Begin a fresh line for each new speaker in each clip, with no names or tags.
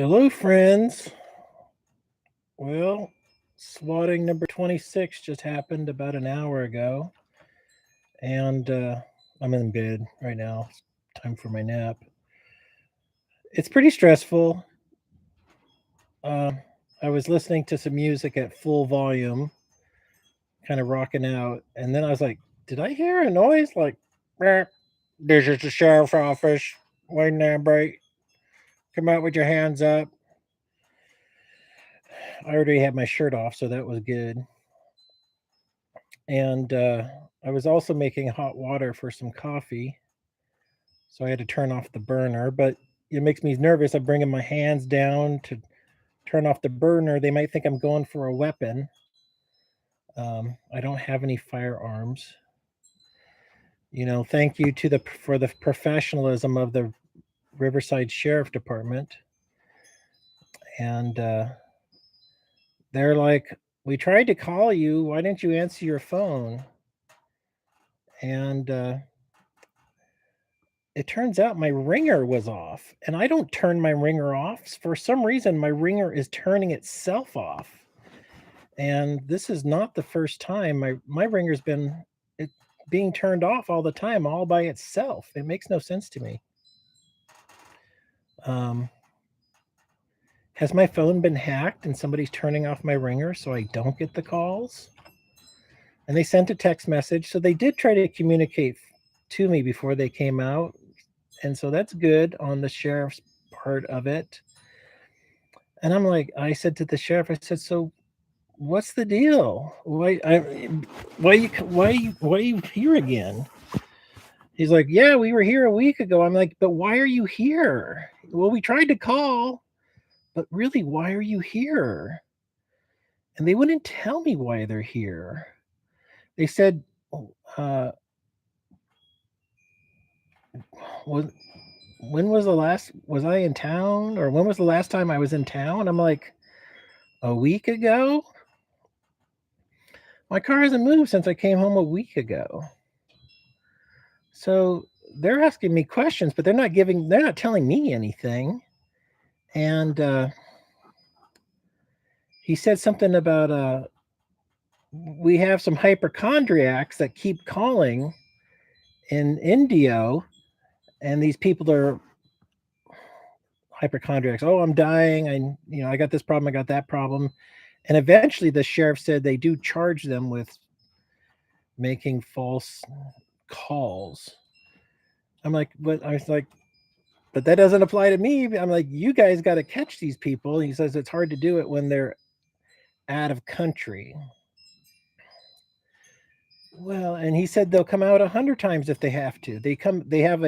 Hello, friends. Well, swatting number 26 just happened about an hour ago, and I'm in bed right now. It's time for my nap. It's pretty stressful. I was listening to some music at full volume, kind of rocking out, and then I was like, did I hear a noise? Like, "Meow, this is the sheriff's office. Waiting there, break. Come out with your hands up." I already had my shirt off, so that was good. And I was also making hot water for some coffee, so I had to turn off the burner. But it makes me nervous. I'm bringing my hands down to turn off the burner. They might think I'm going for a weapon. I don't have any firearms. Thank you to the for the professionalism of the Riverside Sheriff Department. And they're like, "We tried to call you. Why didn't you answer your phone?" And it turns out my ringer was off, and I don't turn my ringer off. For some reason, my ringer is turning itself off. And this is not the first time my ringer's been it being turned off all the time, all by itself. It makes no sense to me. Um, has my phone been hacked and somebody's turning off my ringer so I don't get the calls? And they sent a text message, so they did try to communicate to me before they came out, and so that's good on the sheriff's part of it. And I'm like, I said to the sheriff, I said, "So what's the deal? Why are you here again?" He's like, "Yeah, we were here a week ago." I'm like, "But why are you here?" "Well, we tried to call, but really, why are you here?" And they wouldn't tell me why they're here. They said, uh, "Was when was the last was I in town, or when was the last time I was in town?" I'm like, "A week ago? My car hasn't moved since I came home a week ago." So they're asking me questions, but they're not telling me anything. And he said something about we have some hypochondriacs that keep calling in Indio, and these people are hypochondriacs. "Oh, I'm dying. I got this problem. I got that problem." And eventually, the sheriff said they do charge them with making false calls. I was like, "But that doesn't apply to me." I'm like, "You guys got to catch these people." He says it's hard to do it when they're out of country. Well, and he said they'll come out 100 times if they have to. They have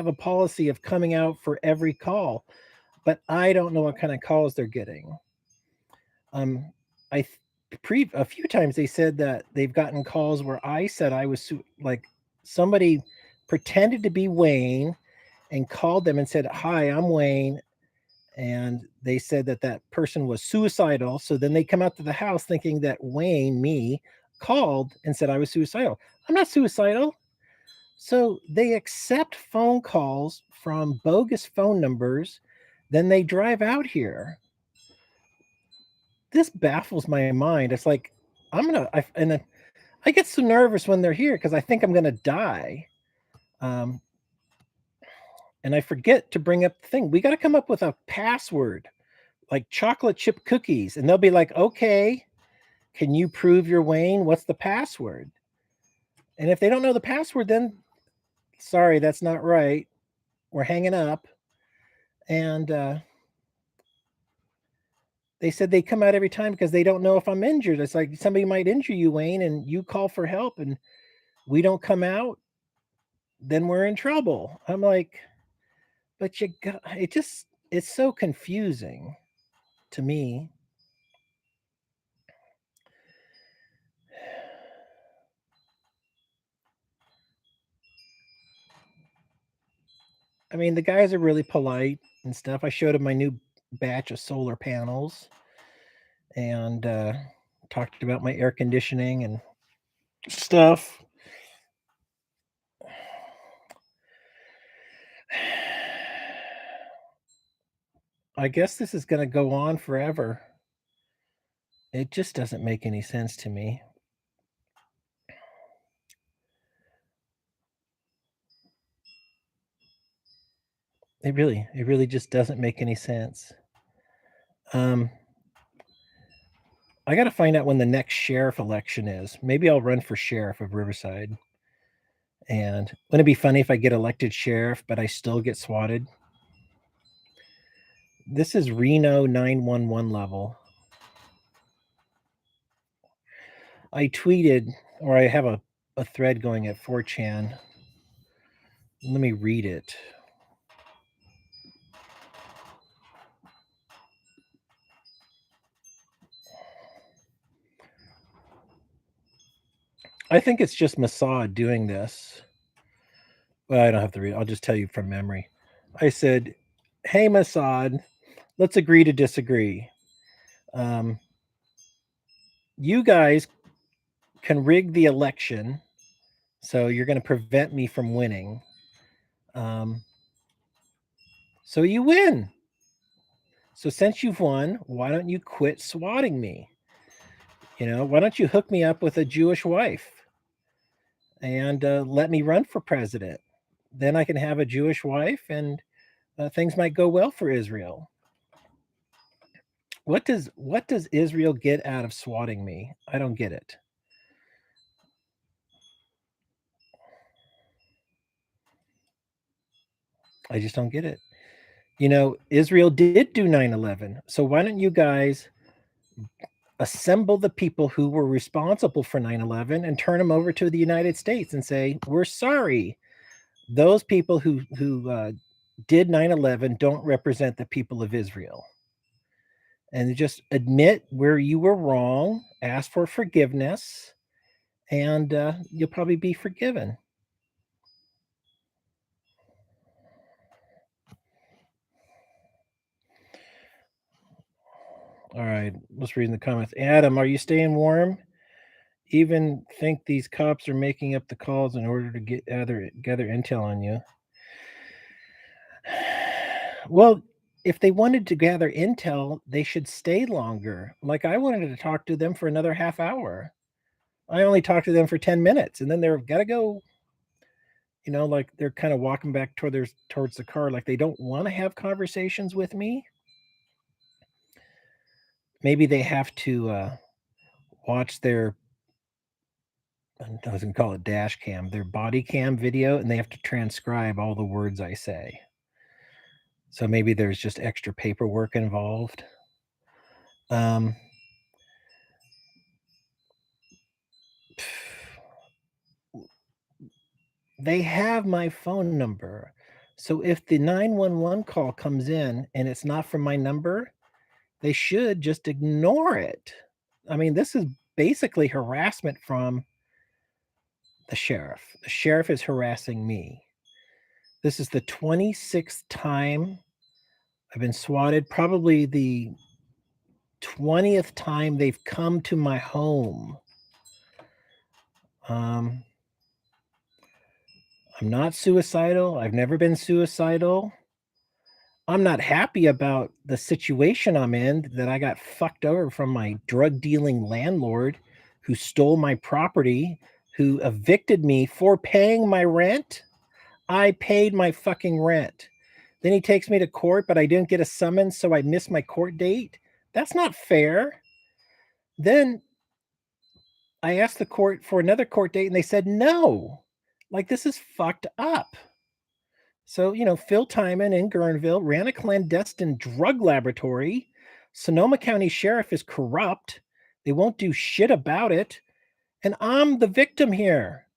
a policy of coming out for every call, but I don't know what kind of calls they're getting. Um, I a few times they said that they've gotten calls where I said I was like somebody pretended to be Wayne and called them and said, "Hi, I'm Wayne." And they said that that person was suicidal. So then they come out to the house thinking that Wayne, me, called and said I was suicidal. I'm not suicidal. So they accept phone calls from bogus phone numbers, then they drive out here. This baffles my mind. It's like I get so nervous when they're here because I think I'm gonna die. Um, and I forget to bring up the thing. We got to come up with a password, like chocolate chip cookies, and they'll be like, "Okay, can you prove you're Wayne? What's the password?" And if they don't know the password, then sorry, that's not right. We're hanging up. And they said they come out every time because they don't know if I'm injured. It's like somebody might injure you, Wayne, and you call for help, and we don't come out, then we're in trouble. I'm like, but you got it's so confusing to me. I mean, the guys are really polite and stuff. I showed them my new batch of solar panels and talked about my air conditioning and stuff. I guess this is going to go on forever. It just doesn't make any sense to me. It really just doesn't make any sense. I got to find out when the next sheriff election is. Maybe I'll run for sheriff of Riverside. And wouldn't it be funny if I get elected sheriff, but I still get swatted? This is Reno 911 level. I tweeted, or I have a thread going at 4chan. Let me read it. I think it's just Mossad doing this. Well, I don't have to read it. I'll just tell you from memory. I said, hey, Mossad, let's agree to disagree. You guys can rig the election, so you're going to prevent me from winning. So you win. So since you've won, why don't you quit swatting me? Why don't you hook me up with a Jewish wife and let me run for president? Then I can have a Jewish wife and things might go well for Israel. What does Israel get out of swatting me? I don't get it. I just don't get it. Israel did do 9/11. So why don't you guys assemble the people who were responsible for 9/11 and turn them over to the United States and say, we're sorry. Those people who did 9/11 don't represent the people of Israel. And just admit where you were wrong, ask for forgiveness, and you'll probably be forgiven. All right, let's read in the comments. Adam, are you staying warm? Even think these cops are making up the calls in order to gather intel on you. Well, if they wanted to gather intel, they should stay longer. Like I wanted to talk to them for another half hour. I only talked to them for 10 minutes and then they're got to go. Like they're kind of walking back towards the car like they don't want to have conversations with me. Maybe they have to watch their, I was going to call it dash cam, their body cam video, and they have to transcribe all the words I say. So maybe there's just extra paperwork involved. They have my phone number. So if the 911 call comes in and it's not from my number, they should just ignore it. I mean, this is basically harassment from the sheriff. The sheriff is harassing me. This is the 26th time I've been swatted, probably the 20th time they've come to my home. I'm not suicidal. I've never been suicidal. I'm not happy about the situation I'm in, that I got fucked over from my drug dealing landlord who stole my property, who evicted me for paying my rent. I paid my fucking rent. Then he takes me to court, but I didn't get a summons, so I missed my court date. That's not fair. Then I asked the court for another court date and they said no. Like, this is fucked up. So, Phil Timon in Guerneville ran a clandestine drug laboratory. Sonoma County Sheriff is corrupt. They won't do shit about it. And I'm the victim here.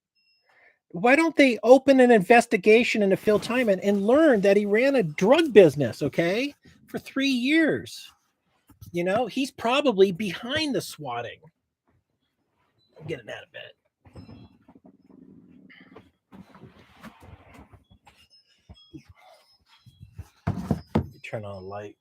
Why don't they open an investigation into Phil Timon and learn that he ran a drug business, okay, for 3 years? He's probably behind the swatting. I'm getting out of bed. Turn on a light.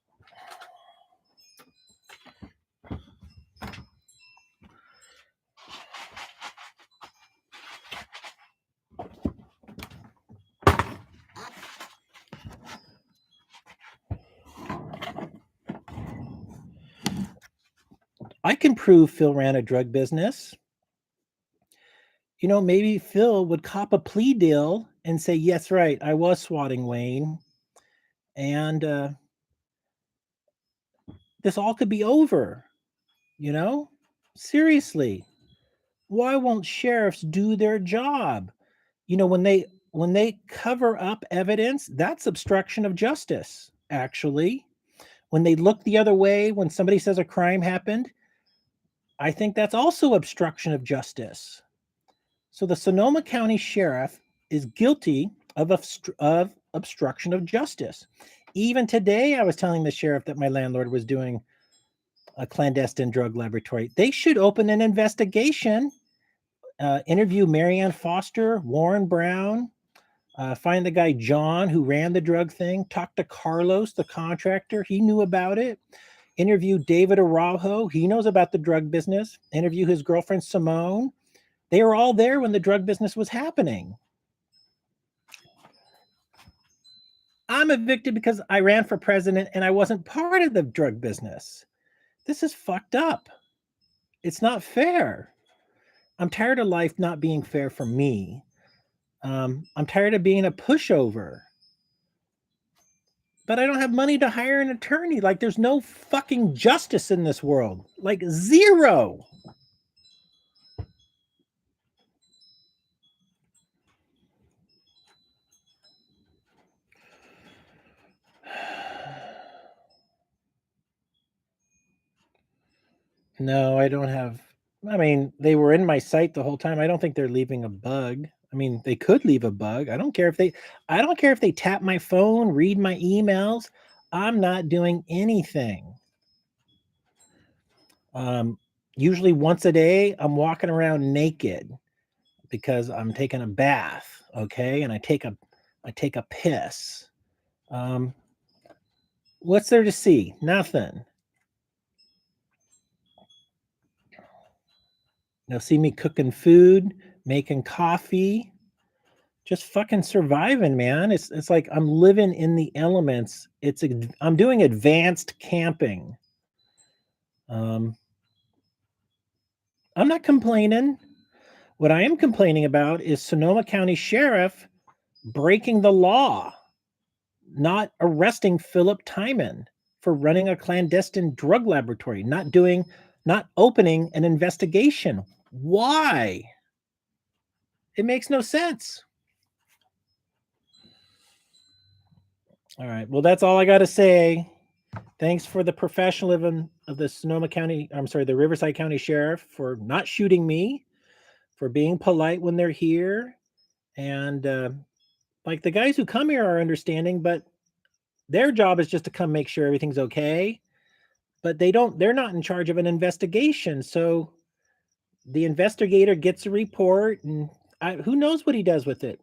I can prove Phil ran a drug business. Maybe Phil would cop a plea deal and say, yes, right, I was swatting Wayne. And this all could be over, you know? Seriously. Why won't sheriffs do their job? When they cover up evidence, that's obstruction of justice, actually. When they look the other way when somebody says a crime happened, I think that's also obstruction of justice. So the Sonoma County Sheriff is guilty of obstruction of justice. Even today, I was telling the sheriff that my landlord was doing a clandestine drug laboratory. They should open an investigation, interview Marianne Foster, Warren Brown, find the guy John who ran the drug thing, talk to Carlos, the contractor. He knew about it. Interview David Araujo. He knows about the drug business. Interview his girlfriend Simone. They were all there when the drug business was happening. I'm evicted because I ran for president and I wasn't part of the drug business. This is fucked up. It's not fair. I'm tired of life not being fair for me. I'm tired of being a pushover. But I don't have money to hire an attorney. Like, there's no fucking justice in this world. Like, zero. No, I don't have. I mean, they were in my site the whole time. I don't think they're leaving a bug. I mean, they could leave a bug. I don't care if they tap my phone, read my emails. I'm not doing anything. Usually once a day, I'm walking around naked because I'm taking a bath, okay? And I take a piss. What's there to see? Nothing. See me cooking food, making coffee, just fucking surviving, man. It's like I'm living in the elements. I'm doing advanced camping. I'm not complaining. What I am complaining about is Sonoma County Sheriff breaking the law, not arresting Philip Timon for running a clandestine drug laboratory, not opening an investigation. Why? It makes no sense. All right. Well, that's all I got to say. Thanks for the professionalism of the Riverside County Sheriff for not shooting me, for being polite when they're here. And like the guys who come here are understanding, but their job is just to come make sure everything's okay. But they're not in charge of an investigation. So the investigator gets a report and who knows what he does with it.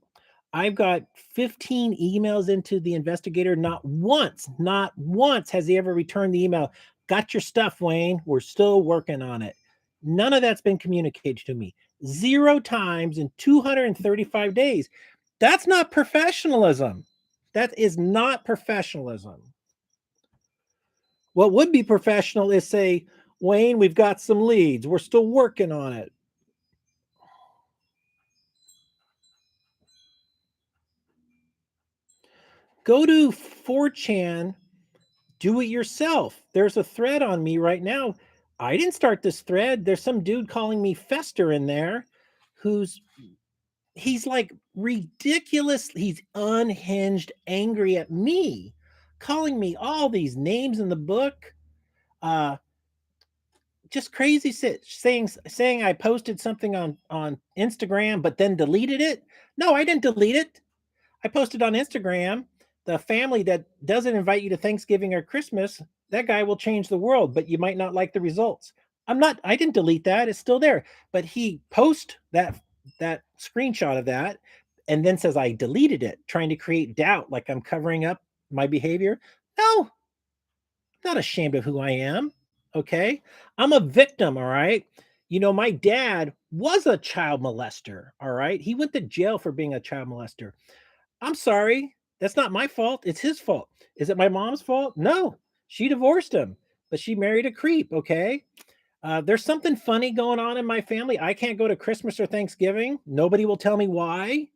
I've got 15 emails into the investigator. Not once has he ever returned the email. Got your stuff, Wayne. We're still working on it. None of that's been communicated to me. 0 times in 235 days. That's not professionalism. That is not professionalism. What would be professional is say, Wayne, we've got some leads. We're still working on it. Go to 4chan, do it yourself. There's a thread on me right now. I didn't start this thread. There's some dude calling me Fester in there he's like ridiculous. He's unhinged, angry at me, calling me all these names in the book. Just crazy shit, saying I posted something on Instagram, but then deleted it. No, I didn't delete it. I posted on Instagram, the family that doesn't invite you to Thanksgiving or Christmas, that guy will change the world, but you might not like the results. I didn't delete that. It's still there. But he posts that screenshot of that and then says I deleted it, trying to create doubt, like I'm covering up my behavior. No, I'm not ashamed of who I am. Okay. I'm a victim. All right. My dad was a child molester. All right. He went to jail for being a child molester. I'm sorry. That's not my fault. It's his fault. Is it my mom's fault? No. She divorced him, but she married a creep, okay? There's something funny going on in my family. I can't go to Christmas or Thanksgiving. Nobody will tell me why.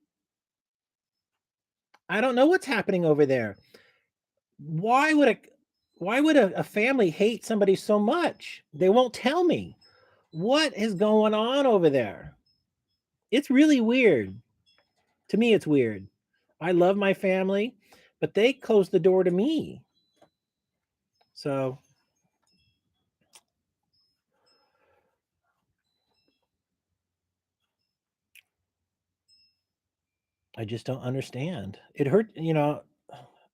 I don't know what's happening over there. Why would a why would a family hate somebody so much? They won't tell me. What is going on over there? It's really weird. To me, it's weird. I love my family, but they closed the door to me. So I just don't understand. It hurt,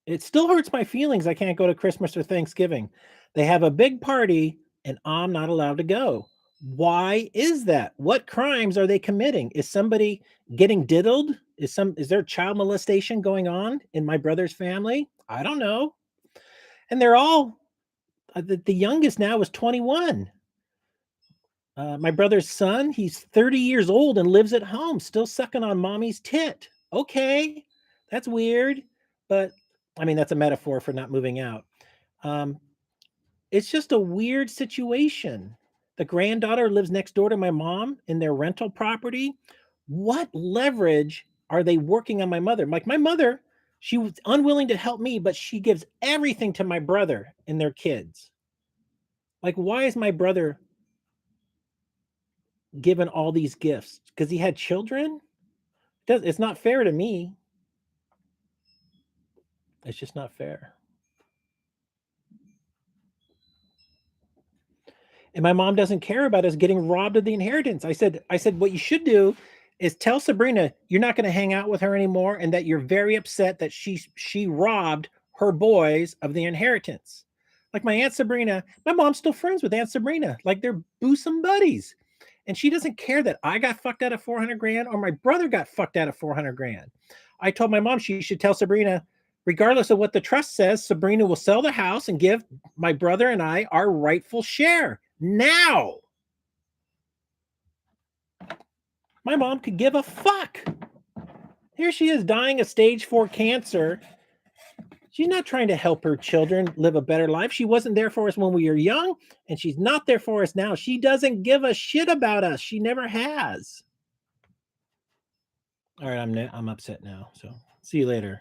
it still hurts my feelings I can't go to Christmas or Thanksgiving. They have a big party and I'm not allowed to go. Why is that? What crimes are they committing? Is somebody getting diddled? Is there child molestation going on in my brother's family? I don't know. And they're all the youngest now is 21. My brother's son, he's 30 years old and lives at home, still sucking on mommy's tit. Okay, that's weird, but I mean, that's a metaphor for not moving out. Um, it's just a weird situation. The granddaughter lives next door to my mom in their rental property. What leverage are they working on my mother? Like my mother, she was unwilling to help me, but she gives everything to my brother and their kids. Like, why is my brother given all these gifts? Because he had children? It's not fair to me. It's just not fair. And my mom doesn't care about us getting robbed of the inheritance. I said, what you should do is tell Sabrina you're not going to hang out with her anymore, and that you're very upset that she robbed her boys of the inheritance. Like my Aunt Sabrina, my mom's still friends with Aunt Sabrina. Like they're bosom buddies. And she doesn't care that I got fucked out of 400 grand or my brother got fucked out of 400 grand. I told my mom she should tell Sabrina, regardless of what the trust says, Sabrina will sell the house and give my brother and I our rightful share. Now, my mom could give a fuck. Here she is dying of stage 4 cancer. She's not trying to help her children live a better life. She wasn't there for us when we were young, and she's not there for us now. She doesn't give a shit about us. She never has. All right, I'm upset now. So see you later.